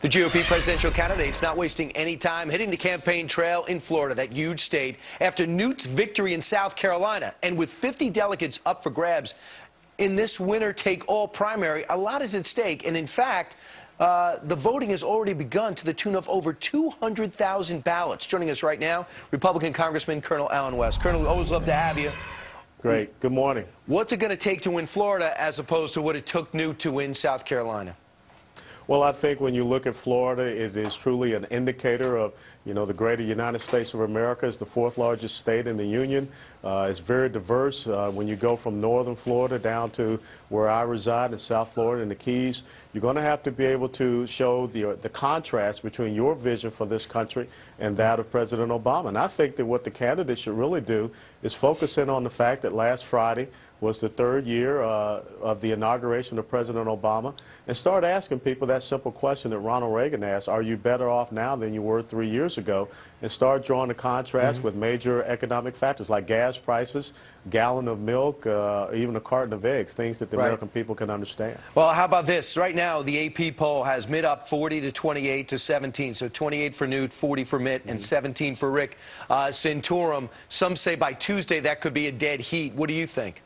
The GOP presidential candidate's not wasting any time hitting the campaign trail in Florida, that huge state, after Newt's victory in South Carolina. And with 50 delegates up for grabs in this winner-take-all primary, a lot is at stake. And in fact, the voting has already begun to the tune of over 200,000 ballots. Joining us right now, Republican Congressman Colonel Allen West. Colonel, always love to have you. Great. Good morning. What's it going to take to win Florida as opposed to what it took Newt to win South Carolina? Well, I think when you look at Florida, it is truly an indicator of, the greater United States of America is the fourth largest state in the union. It's very diverse. When you go from northern Florida down to where I reside in South Florida and the Keys, you're going to have to be able to show the contrast between your vision for this country and that of President Obama. And I think that what the candidates should really do is focus in on the fact that last Friday was the third year of the inauguration of President Obama, and start asking people that simple question that Ronald Reagan asked: are you better off now than you were 3 years ago? And start drawing a contrast with major economic factors like gas prices, gallon of milk, even a carton of eggs, things that the American people can understand. Well, how about this? Right now, the AP poll has Mitt up 40 to 28 to 17. So 28 for Newt, 40 for Mitt, and 17 for Rick Santorum. Some say by Tuesday that could be a dead heat. What do you think?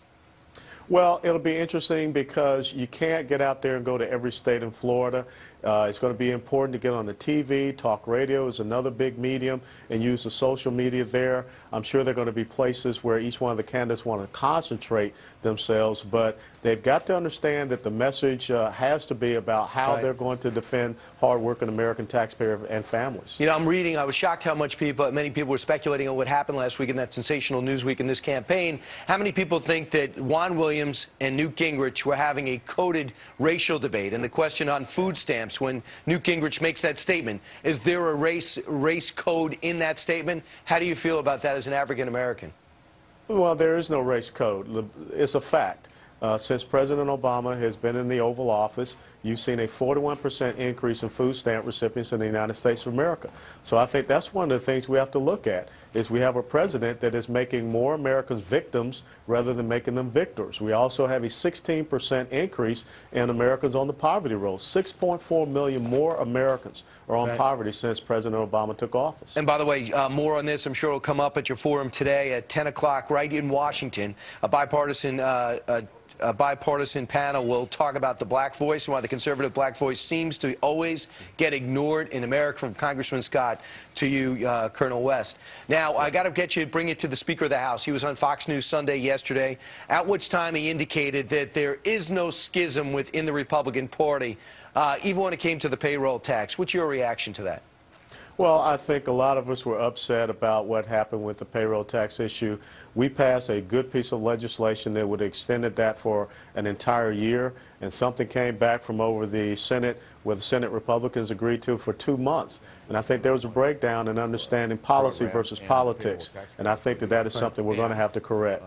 Well, it'll be interesting because you can't get out there and go to every state in Florida. It's going to be important to get on the TV. Talk radio is another big medium, and use the social media there. I'm sure there are going to be places where each one of the candidates want to concentrate themselves, but they've got to understand that the message has to be about how they're going to defend hardworking American taxpayers and families. I'm reading, I was shocked how much many people were speculating on what happened last week in that sensational Newsweek in this campaign. How many people think that Juan Williams and Newt Gingrich were having a coded racial debate? And the question on food stamps, when Newt Gingrich makes that statement, is there a race code in that statement? How do you feel about that as an African American? Well, there is no race code. It's a fact. Since President Obama has been in the Oval Office, you've seen a 41% increase in food stamp recipients in the United States of America. So I think that's one of the things we have to look at, is we have a president that is making more Americans victims rather than making them victors. We also have a 16% increase in Americans on the poverty roll. 6.4 million more Americans are on poverty since President Obama took office. And by the way, more on this, I'm sure, will come up at your forum today at 10 o'clock right in Washington. A bipartisan panel will talk about the black voice and why the conservative black voice seems to always get ignored in America, from Congressman Scott to you, Colonel West. Now, I got to bring it to the Speaker of the House. He was on Fox News Sunday yesterday, at which time he indicated that there is no schism within the Republican Party, even when it came to the payroll tax. What's your reaction to that? Well, I think a lot of us were upset about what happened with the payroll tax issue. We passed a good piece of legislation that would have extended that for an entire year, and something came back from over the Senate, where the Senate Republicans agreed to, for 2 months. And I think there was a breakdown in understanding policy versus politics, and I think that is something we're going to have to correct.